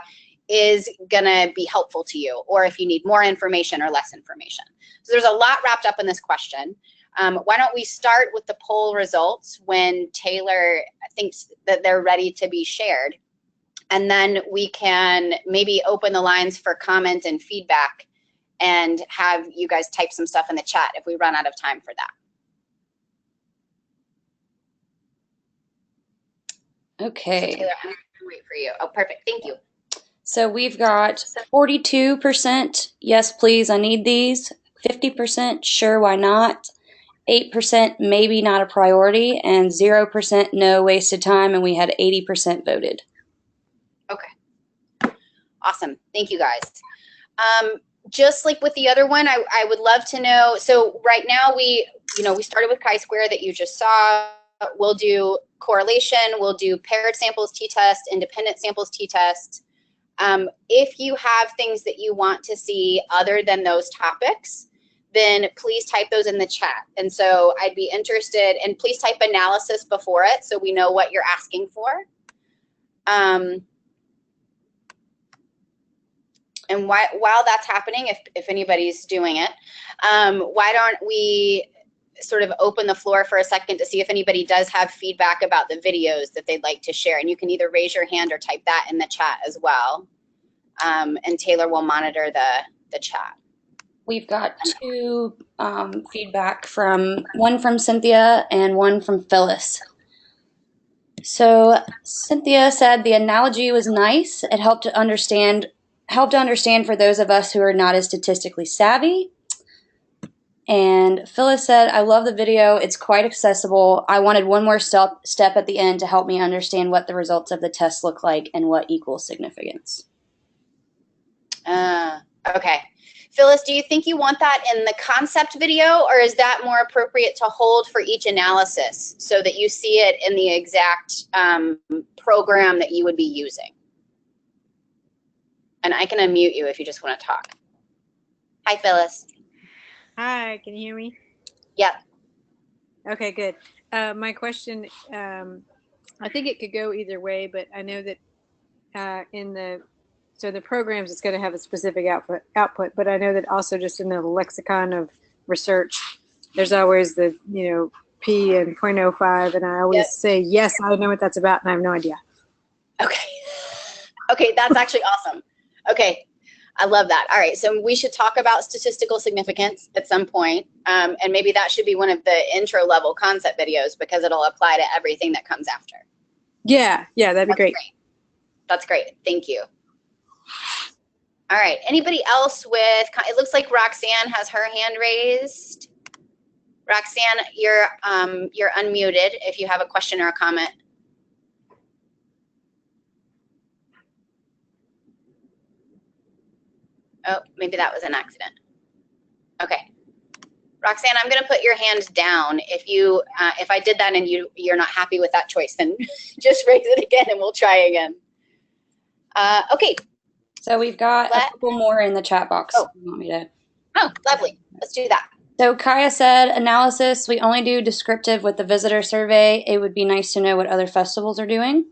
S2: is going to be helpful to you, or if you need more information or less information. So there's a lot wrapped up in this question. Why don't we start with the poll results when Taylor thinks that they're ready to be shared, and then we can maybe open the lines for comment and feedback and have you guys type some stuff in the chat if we run out of time for that.
S3: Okay.
S2: So Taylor, I'm going to wait for you. Oh, perfect. Thank you.
S3: So we've got 42% yes, please, I need these. 50% sure, why not? 8% maybe not a priority, and 0% no, wasted time, and we had 80% voted.
S2: Okay. Awesome. Thank you, guys. Just like with the other one, I would love to know. So right now we started with chi-square that you just saw. We'll do correlation. We'll do paired samples t-test, independent samples t-test. If you have things that you want to see other than those topics, then please type those in the chat. And so I'd be interested, and please type analysis before it so we know what you're asking for. And while that's happening, if anybody's doing it, why don't we sort of open the floor for a second to see if anybody does have feedback about the videos that they'd like to share. And you can either raise your hand or type that in the chat as well. And Taylor will monitor the chat.
S3: We've got 2 feedback one from Cynthia and one from Phyllis. So Cynthia said the analogy was nice. It helped to understand for those of us who are not as statistically savvy. And Phyllis said, I love the video. It's quite accessible. I wanted one more step at the end to help me understand what the results of the test look like and what equals significance.
S2: Okay. Phyllis, do you think you want that in the concept video, or is that more appropriate to hold for each analysis so that you see it in the exact program that you would be using? And I can unmute you if you just want to talk. Hi, Phyllis.
S5: Hi, can you hear me?
S2: Yep.
S5: Okay, good. My question, I think it could go either way, but I know that so the programs, it's going to have a specific output, but I know that also just in the lexicon of research, there's always the, P and 0.05, and I always say, yes, I know what that's about, and I have no idea.
S2: Okay. Okay, that's actually awesome. Okay, I love that. All right, so we should talk about statistical significance at some point, and maybe that should be one of the intro level concept videos because it'll apply to everything that comes after.
S5: Yeah, that'd be great.
S2: That's great. Thank you. All right, anybody else with, it looks like Roxanne has her hand raised. Roxanne, you're unmuted if you have a question or a comment. Oh, maybe that was an accident. Okay. Roxanne, I'm going to put your hand down. If I did that and you're not happy with that choice, then just raise it again and we'll try again. Okay.
S3: So we've got a couple more in the chat box.
S2: Oh.
S3: You want me to?
S2: Oh, lovely. Let's do that.
S3: So Kaya said, analysis, we only do descriptive with the visitor survey. It would be nice to know what other festivals are doing.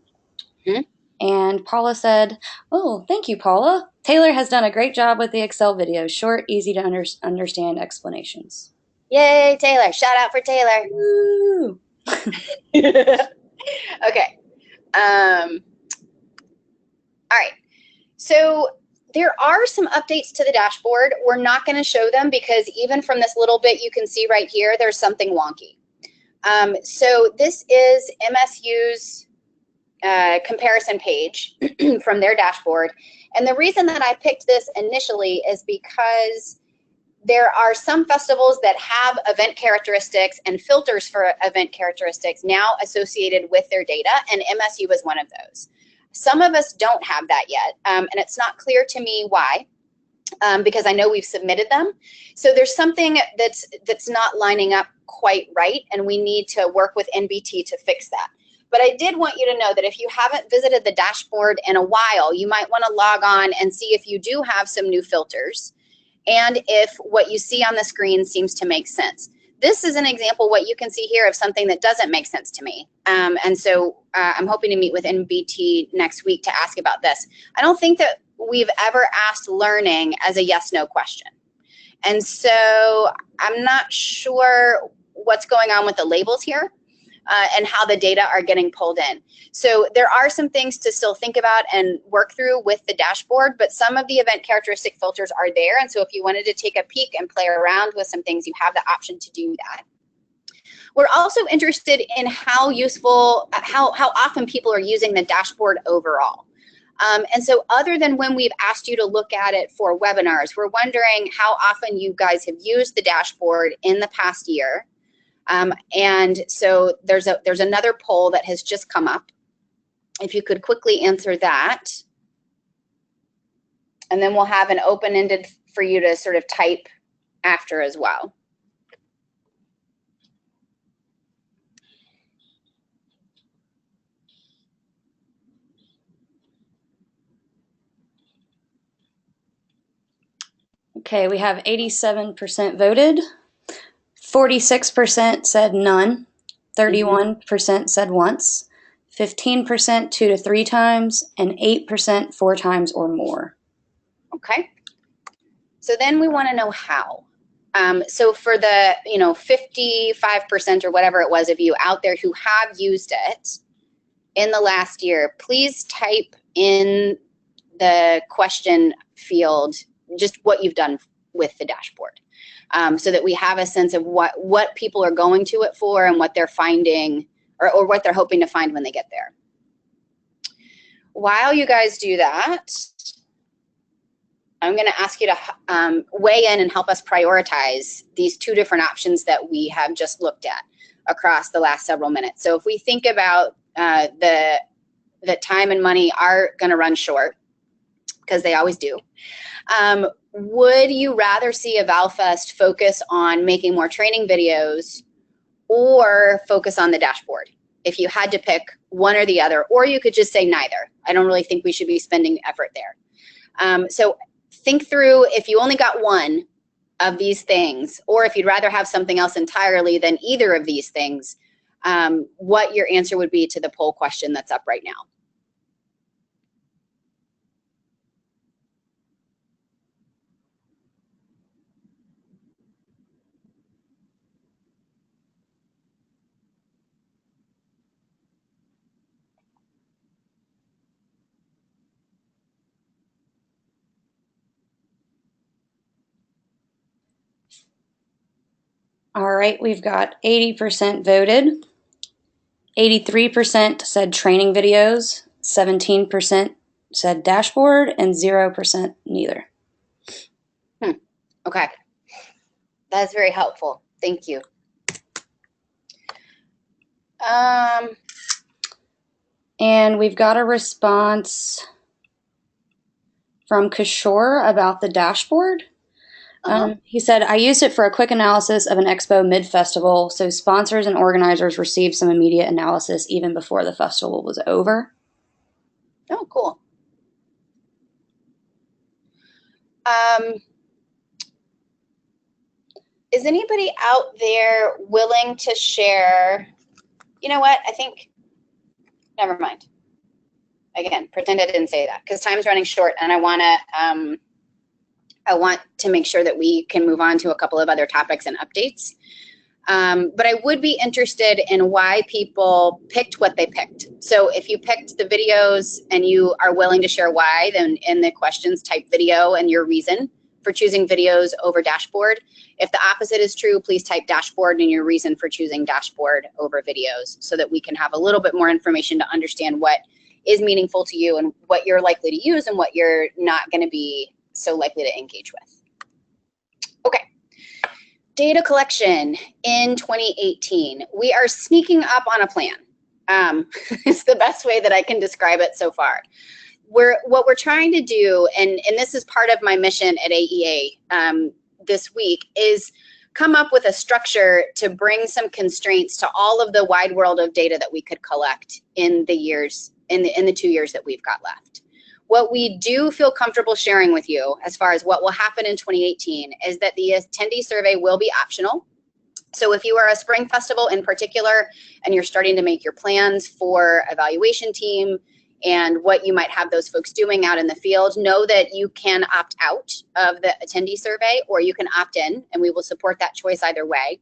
S2: Mm-hmm.
S3: And Paula said, oh, thank you, Paula. Taylor has done a great job with the Excel videos. Short, easy to understand explanations.
S2: Yay, Taylor. Shout out for Taylor.
S3: Woo!
S2: Okay. All right. So there are some updates to the dashboard. We're not going to show them because even from this little bit you can see right here, there's something wonky. So this is MSU's comparison page from their dashboard. And the reason that I picked this initially is because there are some festivals that have event characteristics and filters for event characteristics now associated with their data, and MSU is one of those. Some of us don't have that yet, and it's not clear to me why, because I know we've submitted them. So there's something that's not lining up quite right, and we need to work with NBT to fix that. But I did want you to know that if you haven't visited the dashboard in a while, you might want to log on and see if you do have some new filters and if what you see on the screen seems to make sense. This is an example, what you can see here, of something that doesn't make sense to me. And so I'm hoping to meet with NBT next week to ask about this. I don't think that we've ever asked learning as a yes/no question. And so I'm not sure what's going on with the labels here and how the data are getting pulled in. So there are some things to still think about and work through with the dashboard, but some of the event characteristic filters are there. And so if you wanted to take a peek and play around with some things, you have the option to do that. We're also interested in how useful, how often people are using the dashboard overall. And so other than when we've asked you to look at it for webinars, we're wondering how often you guys have used the dashboard in the past year. And so there's another poll that has just come up. If you could quickly answer that. And then we'll have an open-ended for you to sort of type after as well.
S3: Okay, we have 87% voted. 46% said none. 31% said once. 15% 2 to 3 times, and 8% 4 times or more.
S2: Okay. So then we want to know how. So for the 55% or whatever it was of you out there who have used it in the last year, please type in the question field just what you've done with the dashboard, so that we have a sense of what people are going to it for and what they're finding or what they're hoping to find when they get there. While you guys do that, I'm going to ask you to weigh in and help us prioritize these two different options that we have just looked at across the last several minutes. So if we think about the time and money are going to run short, because they always do, would you rather see EvalFest focus on making more training videos or focus on the dashboard? If you had to pick one or the other, or you could just say neither. I don't really think we should be spending effort there. So think through, if you only got one of these things, or if you'd rather have something else entirely than either of these things, what your answer would be to the poll question that's up right now.
S3: All right, we've got 80% voted. 83% said training videos, 17% said dashboard, and 0% neither.
S2: Okay, that's very helpful. Thank you.
S3: And we've got a response from Kishore about the dashboard. He said, I used it for a quick analysis of an expo mid-festival, so sponsors and organizers received some immediate analysis even before the festival was over.
S2: Oh, cool. Is anybody out there willing to share? You know what? I think, never mind. Again, pretend I didn't say that because time's running short and I want to make sure that we can move on to a couple of other topics and updates. But I would be interested in why people picked what they picked. So if you picked the videos and you are willing to share why, then in the questions type video and your reason for choosing videos over dashboard. If the opposite is true, please type dashboard and your reason for choosing dashboard over videos so that we can have a little bit more information to understand what is meaningful to you and what you're likely to use and what you're not going to be so likely to engage with. Okay. Data collection in 2018. We are sneaking up on a plan. It's the best way that I can describe it so far. What we're trying to do, and this is part of my mission at AEA this week, is come up with a structure to bring some constraints to all of the wide world of data that we could collect in the 2 years that we've got left. What we do feel comfortable sharing with you as far as what will happen in 2018 is that the attendee survey will be optional. So if you are a spring festival in particular and you're starting to make your plans for evaluation team and what you might have those folks doing out in the field, know that you can opt out of the attendee survey or you can opt in, and we will support that choice either way.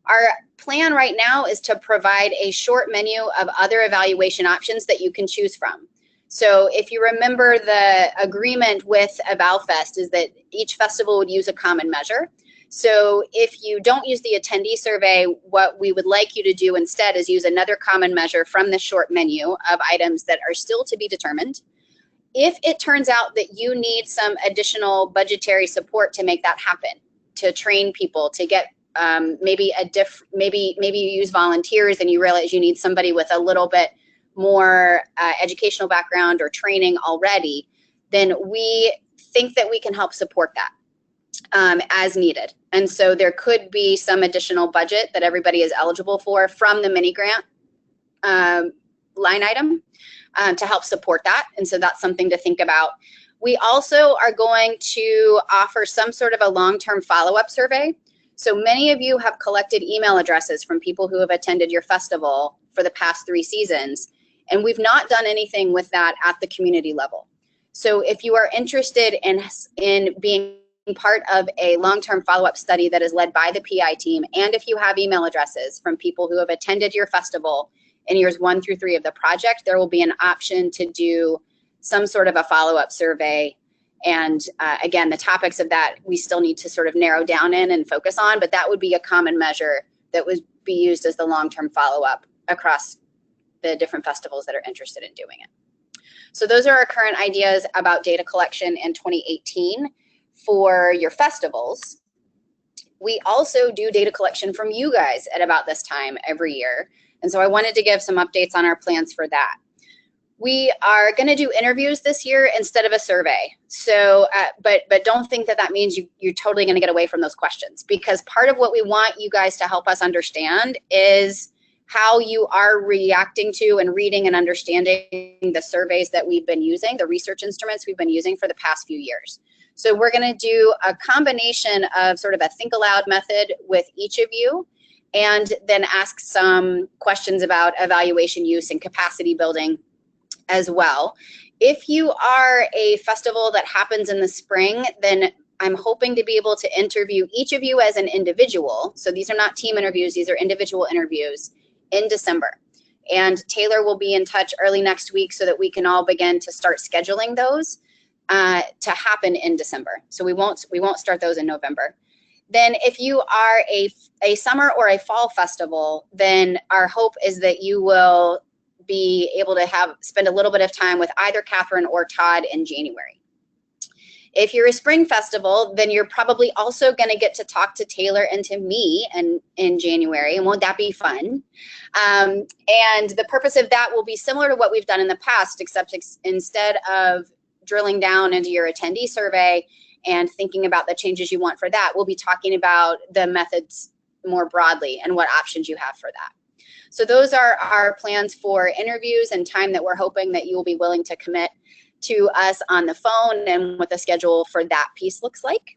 S2: Our plan right now is to provide a short menu of other evaluation options that you can choose from. So if you remember, the agreement with EvalFest is that each festival would use a common measure. So if you don't use the attendee survey, what we would like you to do instead is use another common measure from the short menu of items that are still to be determined. If it turns out that you need some additional budgetary support to make that happen, to train people, to get maybe you use volunteers and you realize you need somebody with a little bit more educational background or training already, then we think that we can help support that as needed. And so there could be some additional budget that everybody is eligible for from the mini grant line item to help support that. And so that's something to think about. We also are going to offer some sort of a long-term follow-up survey. So many of you have collected email addresses from people who have attended your festival for the past 3 seasons, and we've not done anything with that at the community level. So if you are interested in being part of a long-term follow-up study that is led by the PI team, and if you have email addresses from people who have attended your festival in years 1 through 3 of the project, there will be an option to do some sort of a follow-up survey. And again, the topics of that we still need to sort of narrow down in and focus on, but that would be a common measure that would be used as the long-term follow-up across the different festivals that are interested in doing it. So those are our current ideas about data collection in 2018 for your festivals. We also do data collection from you guys at about this time every year. And so I wanted to give some updates on our plans for that. We are going to do interviews this year instead of a survey. So, but don't think that that means you're totally going to get away from those questions, because part of what we want you guys to help us understand is how you are reacting to and reading and understanding the surveys that we've been using, the research instruments we've been using for the past few years. So we're going to do a combination of sort of a think aloud method with each of you, and then ask some questions about evaluation use and capacity building as well. If you are a festival that happens in the spring, then I'm hoping to be able to interview each of you as an individual. So these are not team interviews, these are individual interviews in December. And Taylor will be in touch early next week so that we can all begin to start scheduling those to happen in December. So we won't start those in November. Then if you are a summer or a fall festival, then our hope is that you will be able to spend a little bit of time with either Catherine or Todd in January. If you're a spring festival, then you're probably also going to get to talk to Taylor and to me in January, and won't that be fun? And the purpose of that will be similar to what we've done in the past, except instead of drilling down into your attendee survey and thinking about the changes you want for that. We'll be talking about the methods more broadly and what options you have for that. So those are our plans for interviews and time that we're hoping that you will be willing to commit to us on the phone and what the schedule for that piece looks like.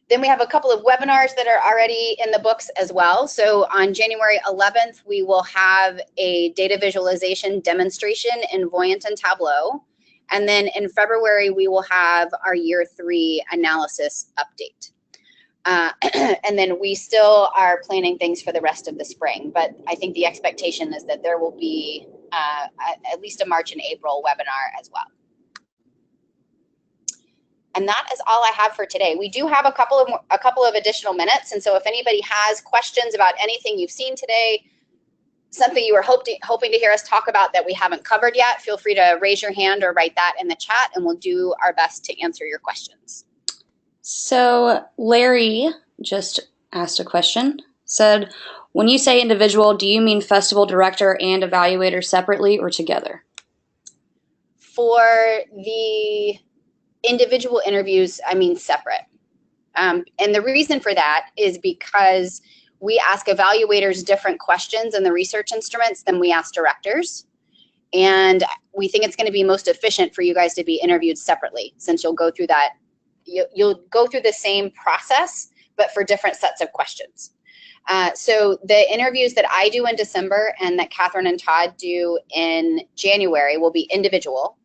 S2: Then we have a couple of webinars that are already in the books as well. So on January 11th, we will have a data visualization demonstration in Voyant and Tableau. And then in February, we will have our year 3 analysis update. And then we still are planning things for the rest of the spring, but I think the expectation is that there will be at least a March and April webinar as well. And that is all I have for today. We do have a couple of additional minutes, and so if anybody has questions about anything you've seen today, something you were hoping to hear us talk about that we haven't covered yet, feel free to raise your hand or write that in the chat, and we'll do our best to answer your questions.
S3: So Larry just asked a question, said, when you say individual, do you mean festival director and evaluator separately or together?
S2: For the individual interviews, I mean separate. And the reason for that is because we ask evaluators different questions in the research instruments than we ask directors. And we think it's going to be most efficient for you guys to be interviewed separately, since you'll go through that. You'll go through the same process, but for different sets of questions. So the interviews that I do in December and that Catherine and Todd do in January will be individual.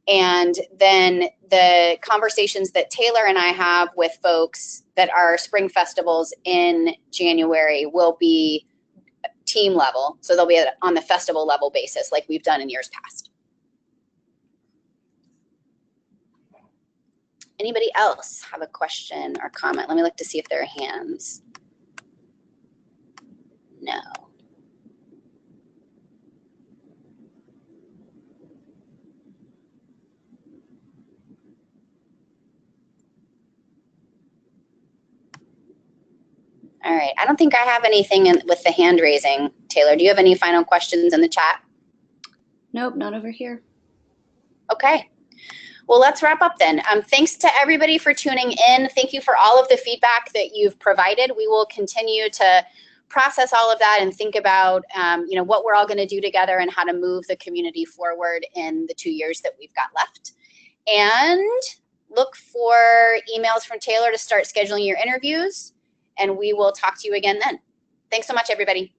S2: And then the conversations that Taylor and I have with folks that are spring festivals in January will be team level. So they'll be on the festival level basis like we've done in years past. Anybody else have a question or comment? Let me look to see if there are hands. No. All right, I don't think I have anything with the hand raising. Taylor, do you have any final questions in the chat?
S3: Nope, not over here.
S2: Okay, well, let's wrap up then. Thanks to everybody for tuning in. Thank you for all of the feedback that you've provided. We will continue to process all of that and think about what we're all going to do together and how to move the community forward in the 2 years that we've got left. And look for emails from Taylor to start scheduling your interviews. And we will talk to you again then. Thanks so much, everybody.